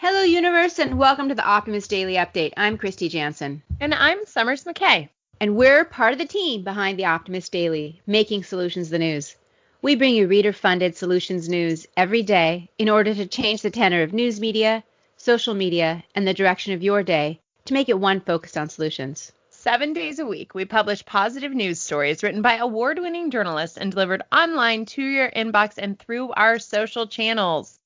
Hello, universe, and welcome to the Optimist Daily Update. I'm Kristy Jansen. And I'm Summers McKay. And we're part of the team behind the Optimist Daily, making solutions the news. We bring you reader-funded solutions news every day in order to change the tenor of news media, social media, and the direction of your day to make it one focused on solutions. 7 days a week, we publish positive news stories written by award-winning journalists and delivered online to your inbox and through our social channels.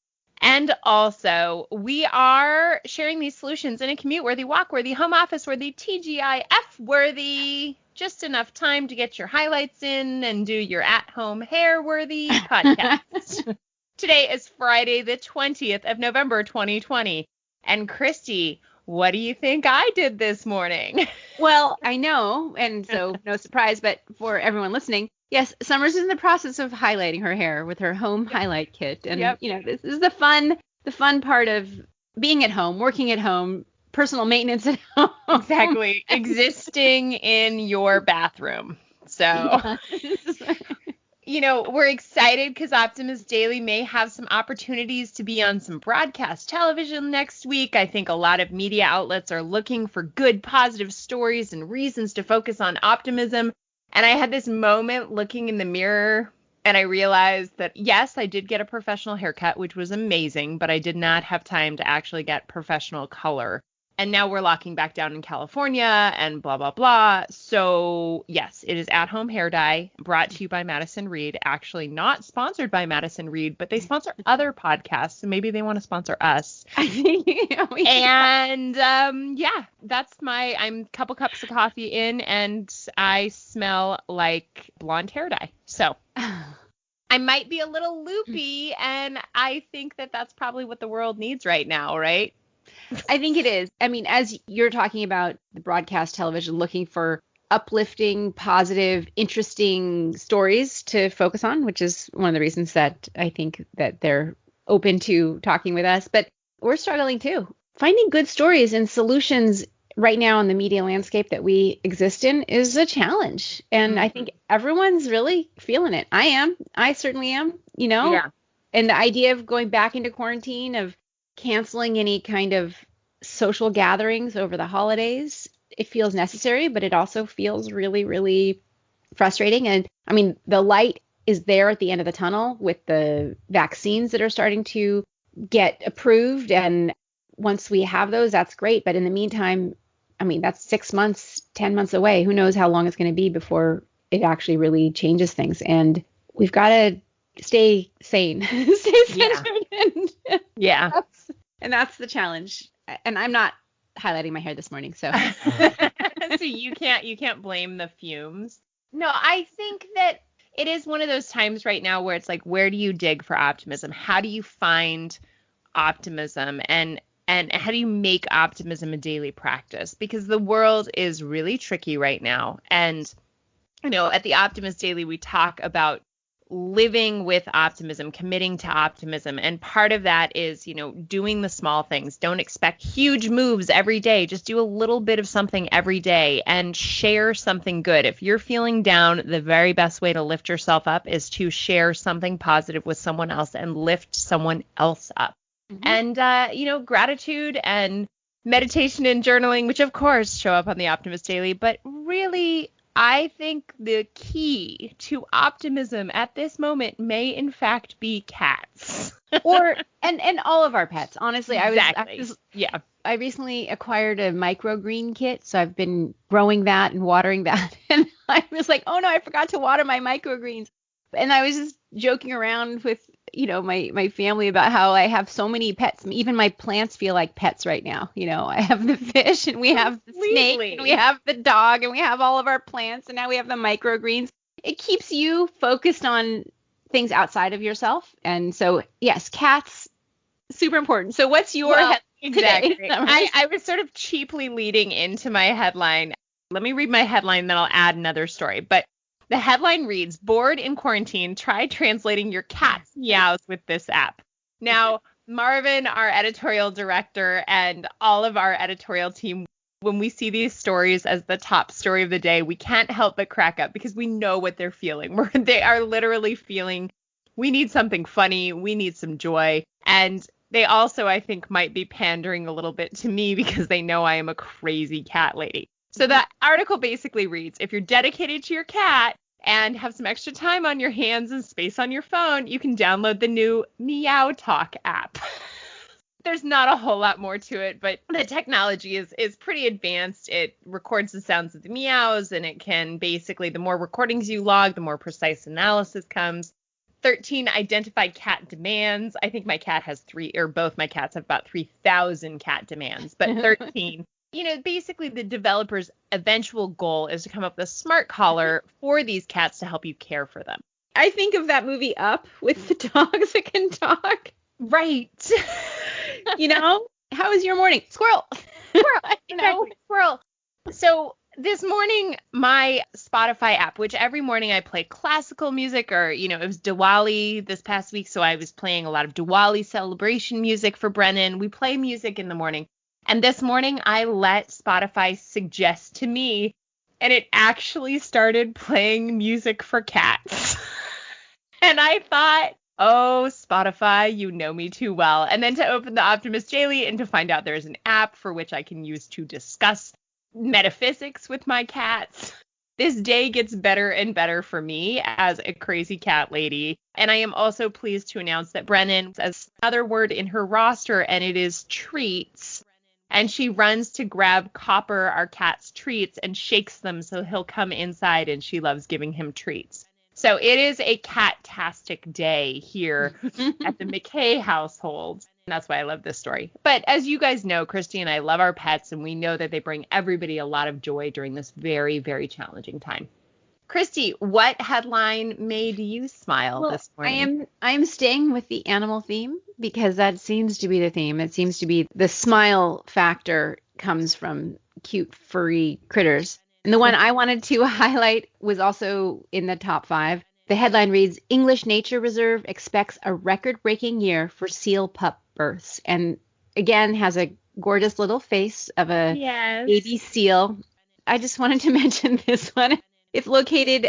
And also, we are sharing these solutions in a commute-worthy, walk-worthy, home office-worthy, TGIF-worthy, just enough time to get your highlights in and do your at-home hair-worthy podcast. Today is Friday, the 20th of November, 2020. And Kristy, what do you think I did this morning? Well, I know, and so no surprise, but for everyone listening, yes, Summers is in the process of highlighting her hair with her home highlight kit. And, this is the fun part of being at home, working at home, personal maintenance at home. Exactly. Existing in your bathroom. So, we're excited because Optimist Daily may have some opportunities to be on some broadcast television next week. I think a lot of media outlets are looking for good, positive stories and reasons to focus on optimism. And I had this moment looking in the mirror and I realized that, yes, I did get a professional haircut, which was amazing, but I did not have time to actually get professional color. And now we're locking back down in California and blah, blah, blah. So, yes, it is at-home hair dye brought to you by Madison Reed. Actually not sponsored by Madison Reed, but they sponsor other podcasts. So maybe they want to sponsor us. And that's I'm a couple cups of coffee in and I smell like blonde hair dye. So I might be a little loopy and I think that that's probably what the world needs right now, right? I think it is. I mean, as you're talking about the broadcast television, looking for uplifting, positive, interesting stories to focus on, which is one of the reasons that I think that they're open to talking with us. But we're struggling too. Finding good stories and solutions right now in the media landscape that we exist in is a challenge. And I think everyone's really feeling it. I am. I certainly am, Yeah. And the idea of going back into quarantine, of canceling any kind of social gatherings over the holidays, it feels necessary, but it also feels really, really frustrating. And I mean, the light is there at the end of the tunnel with the vaccines that are starting to get approved. And once we have those, that's great. But in the meantime, I mean, that's 6 months, 10 months away. Who knows how long it's going to be before it actually really changes things. And we've got to stay sane, stay centered. Yeah. And that's the challenge. And I'm not highlighting my hair this morning, so. So you can't blame the fumes. No, I think that it is one of those times right now where it's like, where do you dig for optimism? How do you find optimism? And how do you make optimism a daily practice? Because the world is really tricky right now. And, at the Optimist Daily, we talk about living with optimism, committing to optimism. And part of that is, doing the small things. Don't expect huge moves every day. Just do a little bit of something every day and share something good. If you're feeling down, the very best way to lift yourself up is to share something positive with someone else and lift someone else up. And, gratitude and meditation and journaling, which of course show up on the Optimist Daily, but really, I think the key to optimism at this moment may in fact be cats. and all of our pets. Honestly, Exactly. I recently acquired a microgreen kit, so I've been growing that and watering that. And I was like, oh no, I forgot to water my microgreens. And I was just joking around with, my family about how I have so many pets. Even my plants feel like pets right now. I have the fish and we have the snake and we have the dog and we have all of our plants and now we have the microgreens. It keeps you focused on things outside of yourself. And so, yes, cats, super important. So what's your headline exactly. today? I was sort of cheaply leading into my headline. Let me read my headline, then I'll add another story. But the headline reads, "Bored in quarantine, try translating your cat's meows with this app." Now, Marvin, our editorial director, and all of our editorial team, when we see these stories as the top story of the day, we can't help but crack up because we know what they're feeling. They are literally feeling, we need something funny, we need some joy. And They also, I think, might be pandering a little bit to me because they know I am a crazy cat lady. So that article basically reads, if you're dedicated to your cat and have some extra time on your hands and space on your phone, you can download the new Meow Talk app. There's not a whole lot more to it, but the technology is pretty advanced. It records the sounds of the meows, and it can basically, the more recordings you log, the more precise analysis comes. 13 identified cat demands. I think my cat has both my cats have about 3,000 cat demands, but 13. Basically the developer's eventual goal is to come up with a smart collar for these cats to help you care for them. I think of that movie Up with the dogs that can talk. Right. How was your morning? Squirrel. Exactly. Squirrel. So this morning, my Spotify app, which every morning I play classical music, or, it was Diwali this past week, so I was playing a lot of Diwali celebration music for Brennan. We play music in the morning. And this morning, I let Spotify suggest to me, and it actually started playing music for cats. And I thought, oh, Spotify, you know me too well. And then to open the Optimist Daily and to find out there's an app for which I can use to discuss metaphysics with my cats. This day gets better and better for me as a crazy cat lady. And I am also pleased to announce that Brennan has another word in her roster, and it is treats. And she runs to grab Copper, our cat's treats, and shakes them so he'll come inside, and she loves giving him treats. So it is a cat-tastic day here at the McKay household. And that's why I love this story. But as you guys know, Kristy and I love our pets, and we know that they bring everybody a lot of joy during this very, very challenging time. Kristy, what headline made you smile this morning? I am staying with the animal theme because that seems to be the theme. It seems to be the smile factor comes from cute furry critters. And the one I wanted to highlight was also in the top 5. The headline reads, English Nature Reserve expects a record-breaking year for seal pup births. And again, has a gorgeous little face of a baby seal. I just wanted to mention this one. It's located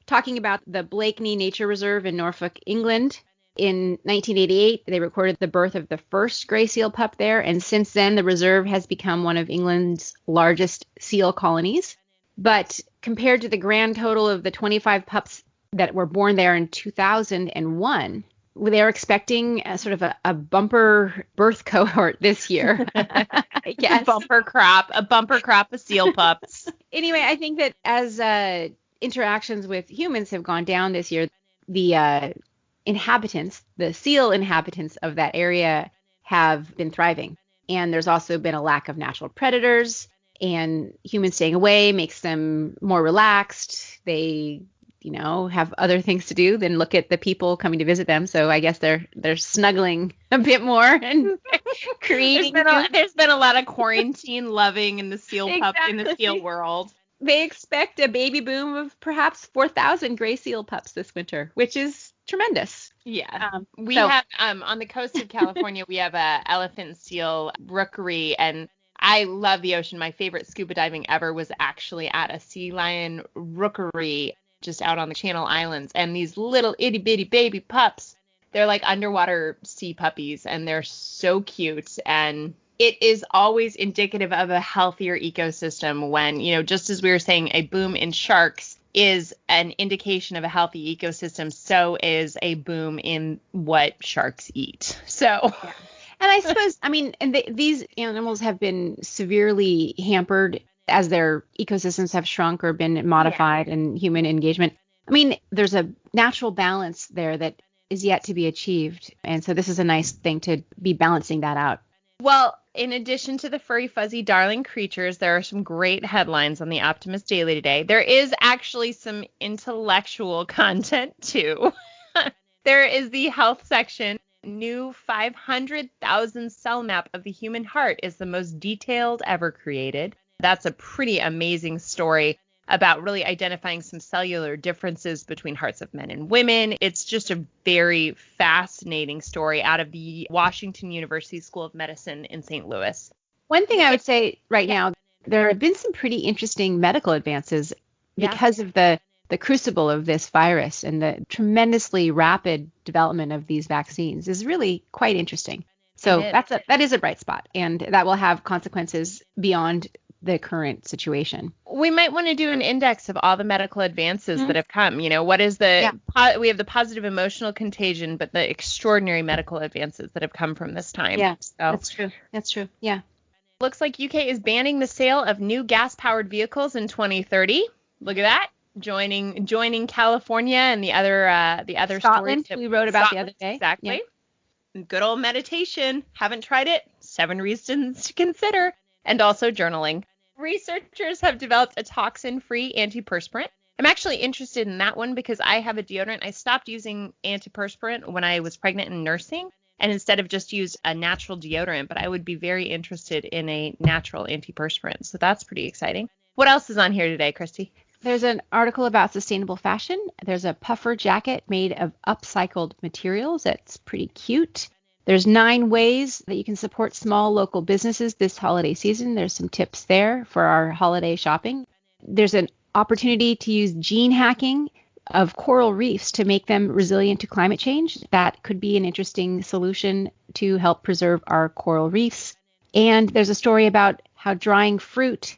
talking about the Blakeney Nature Reserve in Norfolk, England. In 1988, they recorded the birth of the first gray seal pup there, and since then, the reserve has become one of England's largest seal colonies. But compared to the grand total of the 25 pups that were born there in 2001, they're expecting a bumper birth cohort this year. I guess. A bumper crop of seal pups. Anyway, I think that as interactions with humans have gone down this year, the seal inhabitants of that area have been thriving. And there's also been a lack of natural predators, and humans staying away makes them more relaxed. They, have other things to do than look at the people coming to visit them. So I guess they're snuggling a bit more and creating. There's been a lot of quarantine loving in the seal pup in the seal world. They expect a baby boom of perhaps 4,000 gray seal pups this winter, which is tremendous. Yeah. We have on the coast of California, we have a elephant seal rookery, and I love the ocean. My favorite scuba diving ever was actually at a sea lion rookery just out on the Channel Islands. And these little itty bitty baby pups, they're like underwater sea puppies, and they're so cute. And it is always indicative of a healthier ecosystem when, just as we were saying, a boom in sharks is an indication of a healthy ecosystem, so is a boom in what sharks eat. So, yeah. And I suppose, these animals have been severely hampered as their ecosystems have shrunk or been modified in human engagement. There's a natural balance there that is yet to be achieved. And so this is a nice thing to be balancing that out. Well, in addition to the furry, fuzzy, darling creatures, there are some great headlines on the Optimist Daily today. There is actually some intellectual content, too. There is the health section. New 500,000 cell map of the human heart is the most detailed ever created. That's a pretty amazing story about really identifying some cellular differences between hearts of men and women. It's just a very fascinating story out of the Washington University School of Medicine in St. Louis. One thing I would say right now, there have been some pretty interesting medical advances because of the crucible of this virus, and the tremendously rapid development of these vaccines is really quite interesting. So It is. that is a bright spot, and that will have consequences beyond the current situation. We might want to do an index of all the medical advances that have come. What is we have the positive emotional contagion, but the extraordinary medical advances that have come from this time. Yeah, so That's true. Yeah. Looks like UK is banning the sale of new gas-powered vehicles in 2030. Look at that. Joining California and the other Scotland, stories we wrote about the Scotland, other day. Exactly. Yeah. Good old meditation. Haven't tried it. 7 reasons to consider. And also journaling. Researchers have developed a toxin-free antiperspirant. I'm actually interested in that one because I have a deodorant. I stopped using antiperspirant when I was pregnant and nursing, and instead of just used a natural deodorant, but I would be very interested in a natural antiperspirant. So that's pretty exciting. What else is on here today, Kristy? There's an article about sustainable fashion. There's a puffer jacket made of upcycled materials. That's pretty cute. There's 9 ways that you can support small local businesses this holiday season. There's some tips there for our holiday shopping. There's an opportunity to use gene hacking of coral reefs to make them resilient to climate change. That could be an interesting solution to help preserve our coral reefs. And there's a story about how drying fruit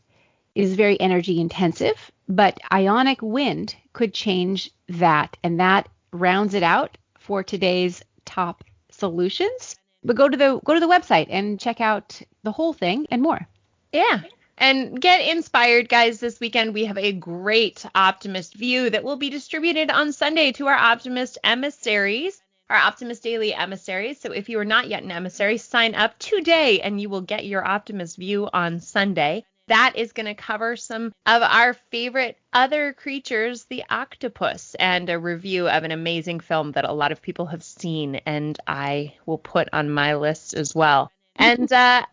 is very energy intensive, but ionic wind could change that. And that rounds it out for today's top solutions. But go to the website and check out the whole thing and more. Yeah. And get inspired, guys. This weekend we have a great Optimist View that will be distributed on Sunday to our Optimist emissaries, our Optimist Daily emissaries. So if you are not yet an emissary, sign up today and you will get your Optimist View on Sunday. That is going to cover some of our favorite other creatures, the octopus, and a review of an amazing film that a lot of people have seen, and I will put on my list as well. And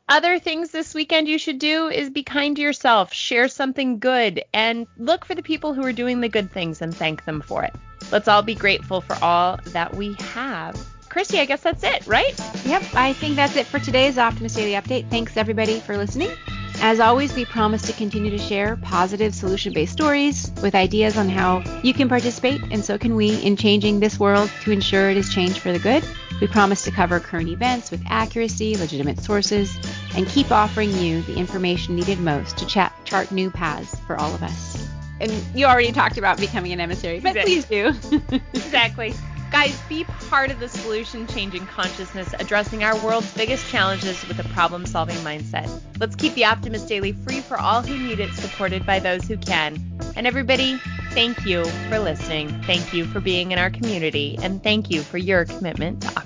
other things this weekend you should do is be kind to yourself, share something good, and look for the people who are doing the good things and thank them for it. Let's all be grateful for all that we have. Kristy, I guess that's it, right? Yep, I think that's it for today's Optimist Daily Update. Thanks, everybody, for listening. As always, we promise to continue to share positive solution-based stories with ideas on how you can participate, and so can we, in changing this world to ensure it is changed for the good. We promise to cover current events with accuracy, legitimate sources, and keep offering you the information needed most to chart new paths for all of us. And you already talked about becoming an emissary, but please do. Exactly. Guys, be part of the solution changing consciousness, addressing our world's biggest challenges with a problem-solving mindset. Let's keep the Optimist Daily free for all who need it, supported by those who can. And everybody, thank you for listening. Thank you for being in our community. And thank you for your commitment to